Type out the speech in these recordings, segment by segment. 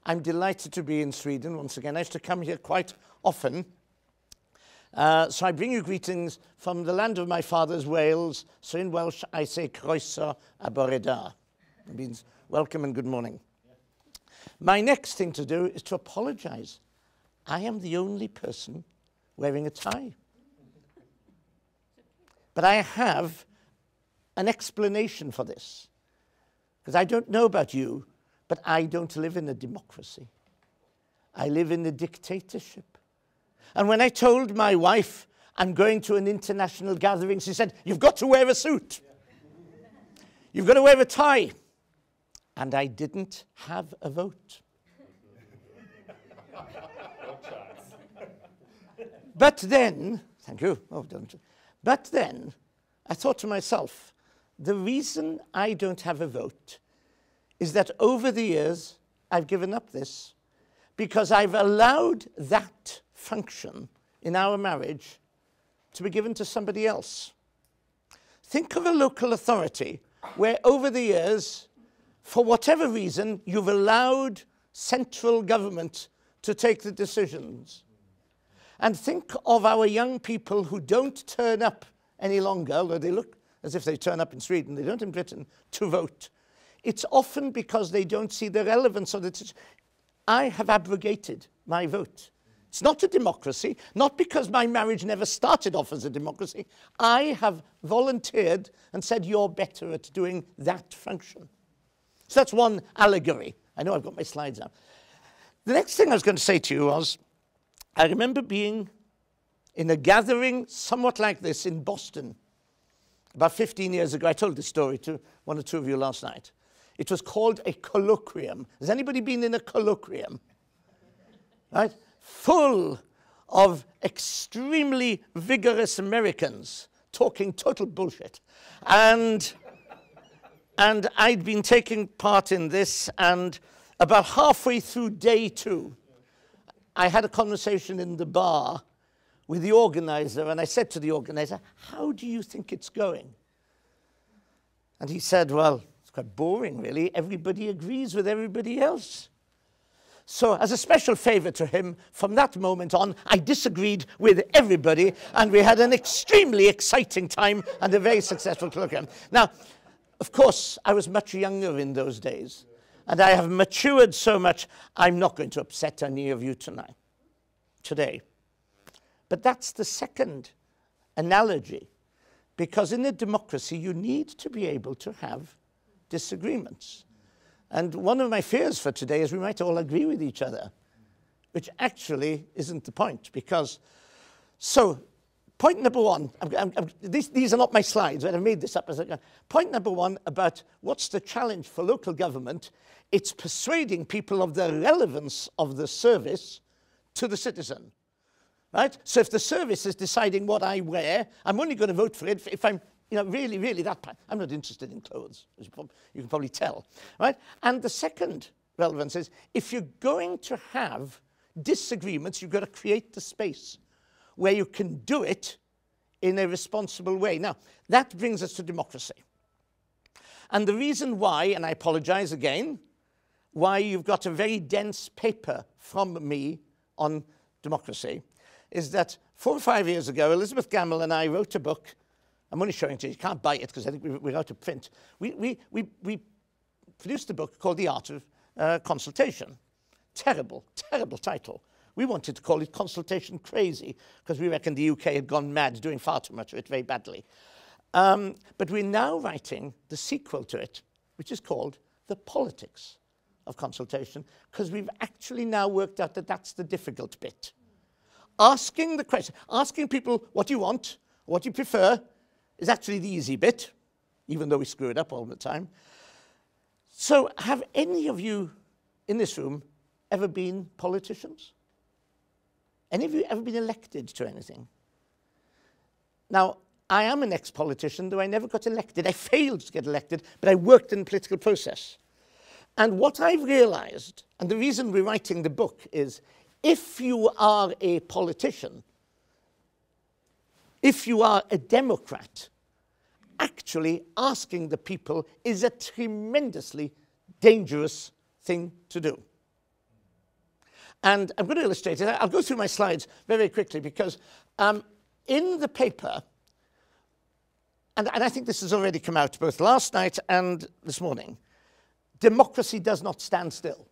I'm delighted to be in Sweden once again. I used to come here quite often. So I bring you greetings from the land of my father's Wales. So in Welsh, I say croeso a bore da. It means welcome and good morning. My next thing to do is to apologize. I am the only person wearing a tie. But I have an explanation for this. Because I don't know about you, but I don't live in a democracy. I live in a dictatorship. And when I told my wife I'm going to an international gathering, she said, "You've got to wear a suit. You've got to wear a tie." And I didn't have a vote. But then, thank you. Oh, don't. But then, I thought to myself, the reason I don't have a vote is that over the years, I've given up this because I've allowed that function in our marriage to be given to somebody else. Think of a local authority where over the years, for whatever reason, you've allowed central government to take the decisions. And think of our young people who don't turn up any longer, although they look as if they turn up in Sweden, they don't in Britain, to vote. It's often because they don't see the relevance of the decision. I have abrogated my vote. It's not a democracy, not because my marriage never started off as a democracy. I have volunteered and said, you're better at doing that function. So that's one allegory. I know I've got my slides now. The next thing I was going to say to you was, I remember being in a gathering somewhat like this in Boston about 15 years ago. I told this story to one or two of you last night. It was called a colloquium. Has anybody been in a colloquium? Right? Full of extremely vigorous Americans talking total bullshit. And I'd been taking part in this, and about halfway through day 2, I had a conversation in the bar with the organizer, and I said to the organizer, "How do you think it's going?" And he said, "Well, it's quite boring, really. Everybody agrees with everybody else." So as a special favor to him, from that moment on, I disagreed with everybody, and we had an extremely exciting time and a very successful program. Now, of course, I was much younger in those days, and I have matured so much, I'm not going to upset any of you today. But that's the second analogy, because in a democracy, you need to be able to have disagreements. And one of my fears for today is we might all agree with each other, which actually isn't the point, because, so, point number one, these are not my slides, but I've made this up as I go. Point number one about what's the challenge for local government, it's persuading people of the relevance of the service to the citizen, right? So if the service is deciding what I wear, I'm only going to vote for it if I'm, really, really that. I'm not interested in clothes, as you can probably tell, right? And the second relevance is, if you're going to have disagreements, you've got to create the space where you can do it in a responsible way. Now, that brings us to democracy. And the reason why, and I apologize again, why you've got a very dense paper from me on democracy is that 4 or 5 years ago, Elizabeth Gamble and I wrote a book. I'm only showing it to you. You can't buy it because I think we're out of print. We produced a book called The Art of Consultation. Terrible, terrible title. We wanted to call it Consultation Crazy because we reckoned the UK had gone mad doing far too much of it very badly. But we're now writing the sequel to it, which is called The Politics of Consultation, because we've actually now worked out that that's the difficult bit. Asking the question, asking people what you want, what you prefer, is actually the easy bit, even though we screw it up all the time. So have any of you in this room ever been politicians? Any of you ever been elected to anything? Now, I am an ex-politician, though I never got elected. I failed to get elected, but I worked in the political process. And what I've realized, and the reason we're writing the book is, if you are a politician, if you are a Democrat, actually asking the people is a tremendously dangerous thing to do. And I'm going to illustrate it. I'll go through my slides very, very quickly because in the paper, and I think this has already come out both last night and this morning, democracy does not stand still.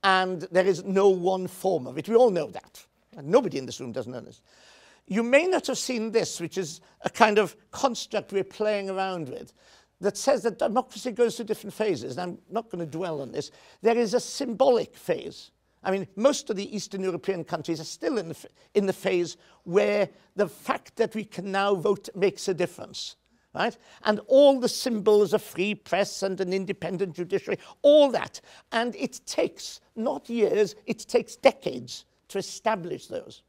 And there is no one form of it. We all know that. And nobody in this room doesn't know this. You may not have seen this, which is a kind of construct we're playing around with, that says that democracy goes through different phases. And I'm not going to dwell on this. There is a symbolic phase. I mean, most of the Eastern European countries are still in the phase where the fact that we can now vote makes a difference, right? And all the symbols of free press and an independent judiciary, all that. And it takes not years, it takes decades to establish those.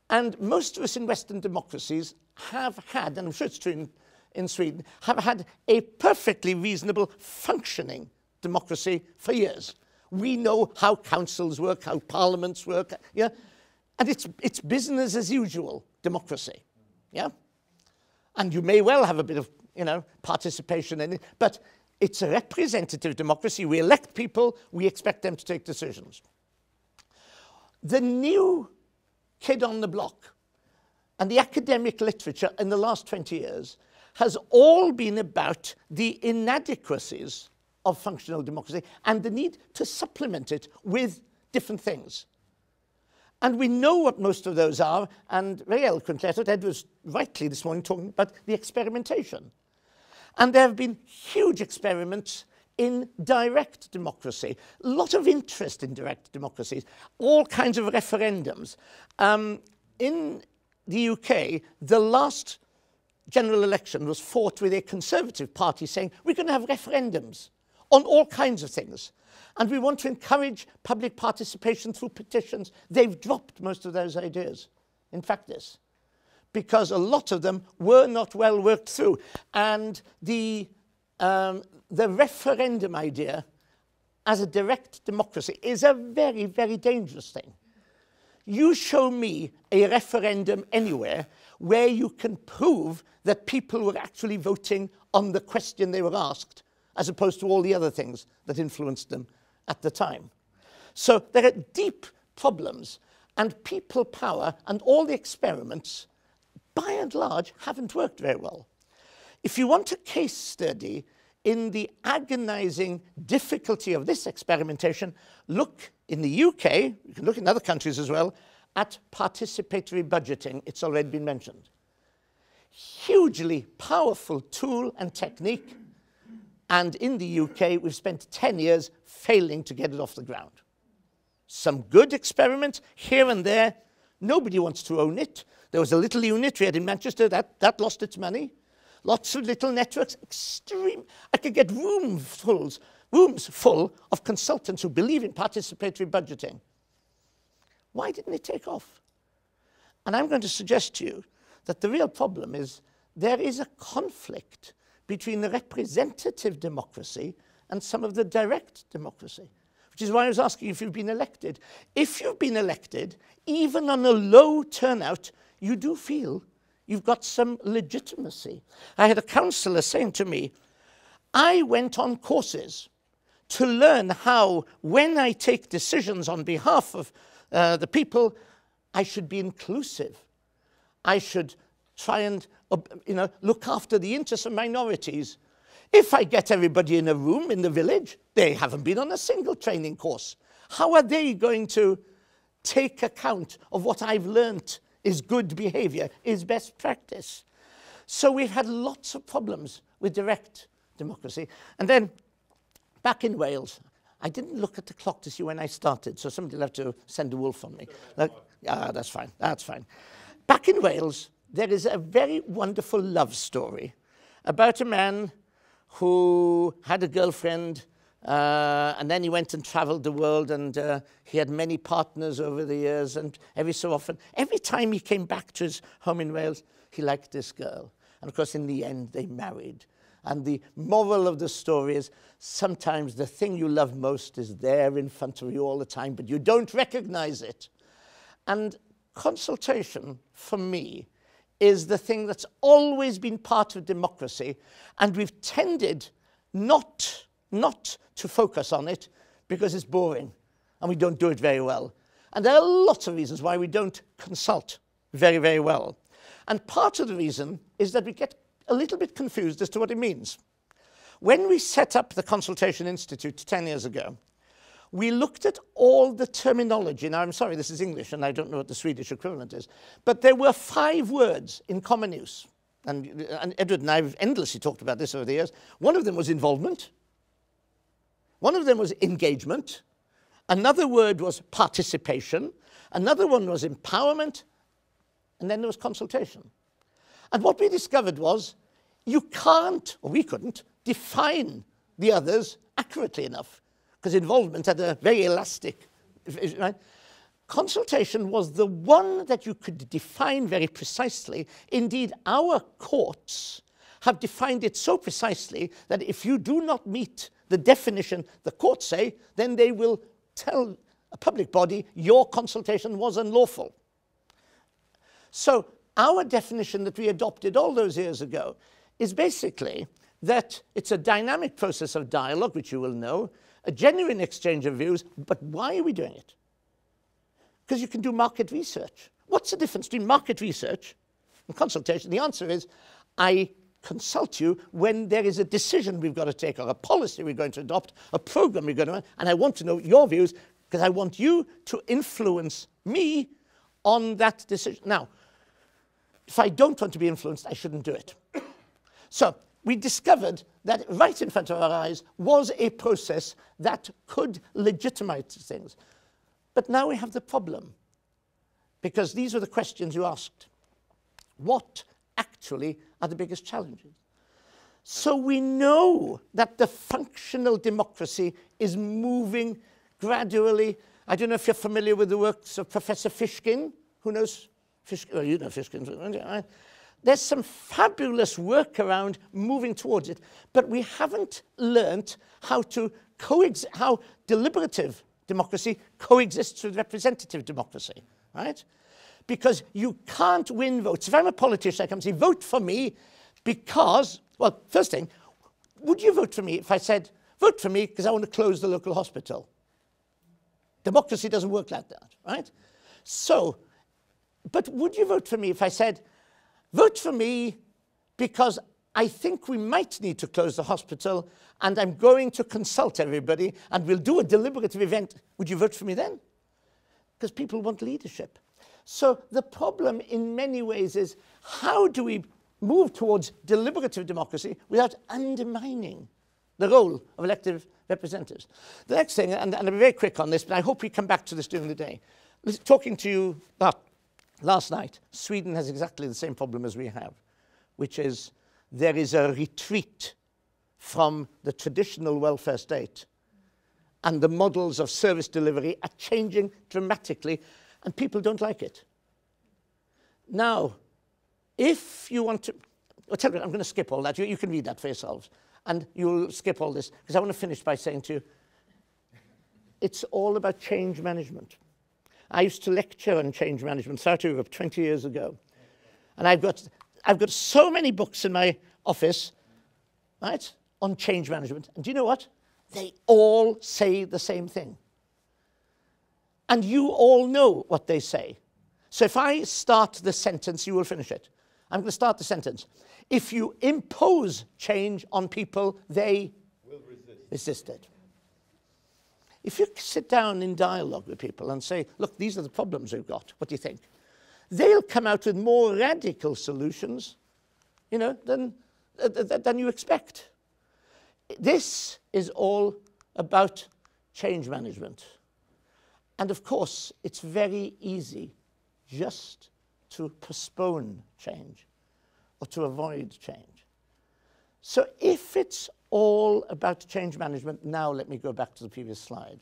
And most of us in Western democracies have had, and I'm sure it's true in Sweden, have had a perfectly reasonable functioning democracy for years. We know how councils work, how parliaments work, yeah? And it's business as usual democracy, yeah? And you may well have a bit of, participation in it, but it's a representative democracy. We elect people, we expect them to take decisions. The new kid on the block and the academic literature in the last 20 years has all been about the inadequacies of functional democracy and the need to supplement it with different things. And we know what most of those are, and very eloquently, I thought Ed was rightly this morning talking about the experimentation. And there have been huge experiments in direct democracy, a lot of interest in direct democracies, all kinds of referendums. In the UK, the last general election was fought with a Conservative Party saying, we're going to have referendums on all kinds of things. And we want to encourage public participation through petitions. They've dropped most of those ideas in practice because a lot of them were not well worked through. And the referendum idea as a direct democracy is a very, very dangerous thing. You show me a referendum anywhere where you can prove that people were actually voting on the question they were asked, as opposed to all the other things that influenced them at the time. So there are deep problems, and people power and all the experiments, by and large, haven't worked very well. If you want a case study in the agonizing difficulty of this experimentation, look in the UK, you can look in other countries as well, at participatory budgeting. It's already been mentioned. Hugely powerful tool and technique. And in the UK, we've spent 10 years failing to get it off the ground. Some good experiments here and there. Nobody wants to own it. There was a little unit we had in Manchester that lost its money. Lots of little networks, extreme. I could get rooms full of consultants who believe in participatory budgeting. Why didn't it take off? And I'm going to suggest to you that the real problem is there is a conflict between the representative democracy and some of the direct democracy, which is why I was asking if you've been elected. If you've been elected, even on a low turnout, you do feel you've got some legitimacy. I had a councillor saying to me, I went on courses to learn how, when I take decisions on behalf of the people, I should be inclusive. I should try and look after the interests of minorities. If I get everybody in a room in the village, they haven't been on a single training course. How are they going to take account of what I've learnt is good behavior, is best practice? So we've had lots of problems with direct democracy. And then back in Wales, I didn't look at the clock to see when I started, so somebody will have to send a wolf on me. That's fine, that's fine. Back in Wales, there is a very wonderful love story about a man who had a girlfriend, and then he went and traveled the world, and he had many partners over the years, and every so often, every time he came back to his home in Wales, he liked this girl. And of course, in the end, they married. And the moral of the story is sometimes the thing you love most is there in front of you all the time, but you don't recognize it. And consultation, for me, is the thing that's always been part of democracy, and we've tended not to focus on it because it's boring. and we don't do it very well. And there are lots of reasons why we don't consult very, very well. And part of the reason is that we get a little bit confused as to what it means. When we set up the Consultation Institute 10 years ago, we looked at all the terminology. Now, I'm sorry, this is English, and I don't know what the Swedish equivalent is. But there were 5 words in common use. And Edward and I have endlessly talked about this over the years. One of them was involvement. One of them was engagement. Another word was participation. Another one was empowerment. And then there was consultation. And what we discovered was you can't, or we couldn't, define the others accurately enough, because involvement had a very elastic, right? Consultation was the one that you could define very precisely. Indeed, our courts have defined it so precisely that if you do not meet the definition the courts say, then they will tell a public body your consultation was unlawful. So our definition that we adopted all those years ago is basically that it's a dynamic process of dialogue, which you will know, a genuine exchange of views, but why are we doing it? Because you can do market research. What's the difference between market research and consultation? The answer is, I consult you when there is a decision we've got to take, or a policy we're going to adopt, a program we're going to run, and I want to know your views, because I want you to influence me on that decision. Now, if I don't want to be influenced, I shouldn't do it. So we discovered that right in front of our eyes was a process that could legitimize things. But now we have the problem, because these were the questions you asked. What actually are the biggest challenges? So we know that the functional democracy is moving gradually. I don't know if you're familiar with the works of Professor Fishkin. Who knows Fishkin? Well, you know Fishkin, right? There's some fabulous work around moving towards it, but we haven't learnt how to how deliberative democracy coexists with representative democracy, right? Because you can't win votes. If I'm a politician, I come and say, vote for me because, well, first thing, would you vote for me if I said, vote for me because I want to close the local hospital? Democracy doesn't work like that, right? So, but would you vote for me if I said, vote for me because I think we might need to close the hospital and I'm going to consult everybody and we'll do a deliberative event. Would you vote for me then? Because people want leadership. So the problem in many ways is, how do we move towards deliberative democracy without undermining the role of elected representatives? The next thing, and I'm very quick on this, but I hope we come back to this during the day. Talking to you last night, Sweden has exactly the same problem as we have, which is there is a retreat from the traditional welfare state, and the models of service delivery are changing dramatically, and people don't like it. Now, if you want to, well, tell me, I'm going to skip all that. You can read that for yourselves, and you'll skip all this, because I want to finish by saying to you, it's all about change management. I used to lecture on change management throughout Europe 20 years ago. And I've got so many books in my office, right, on change management. And do you know what? They all say the same thing. And you all know what they say. So if I start the sentence, you will finish it. I'm going to start the sentence. If you impose change on people, they will resist it. If you sit down in dialogue with people and say, look, these are the problems we've got, what do you think? They'll come out with more radical solutions, you know, than you expect. This is all about change management. And of course, it's very easy just to postpone change or to avoid change. So if it's all about change management, now let me go back to the previous slide.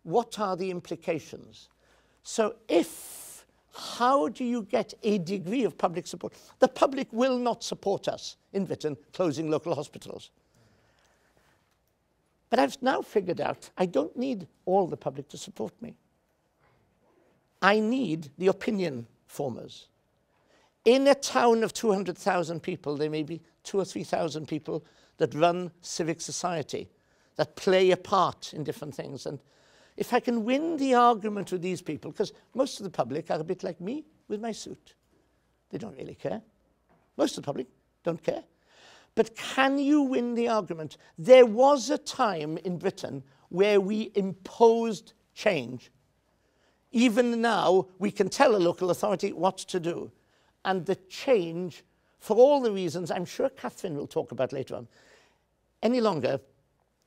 What are the implications? So how do you get a degree of public support? The public will not support us in Britain closing local hospitals. But I've now figured out I don't need all the public to support me. I need the opinion formers. In a town of 200,000 people, there may be 2,000 or 3,000 people that run civic society, that play a part in different things. And if I can win the argument with these people, because most of the public are a bit like me with my suit. They don't really care. Most of the public don't care. But can you win the argument? There was a time in Britain where we imposed change. Even now, we can tell a local authority what to do. And the change, for all the reasons I'm sure Catherine will talk about later on, any longer,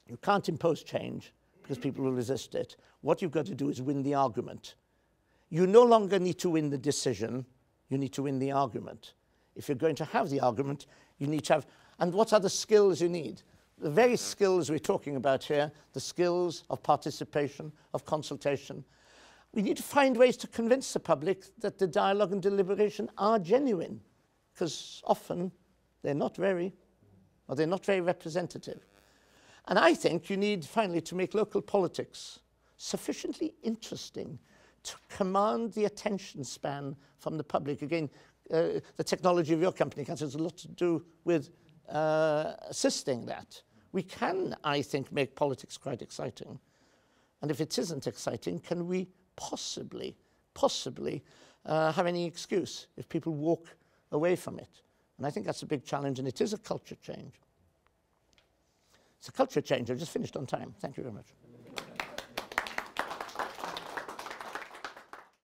you can't impose change because people will resist it. What you've got to do is win the argument. You no longer need to win the decision, you need to win the argument. If you're going to have the argument, you need to have, and what are the skills you need? The very skills we're talking about here, the skills of participation, of consultation. We need to find ways to convince the public that the dialogue and deliberation are genuine, because often they're not very representative. And I think you need, finally, to make local politics sufficiently interesting to command the attention span from the public. Again, the technology of your company has a lot to do with assisting that. We can, I think, make politics quite exciting. And if it isn't exciting, can we possibly have any excuse if people walk away from it? And I think that's a big challenge, and it is a culture change. It's a culture change. I just finished on time. Thank you very much.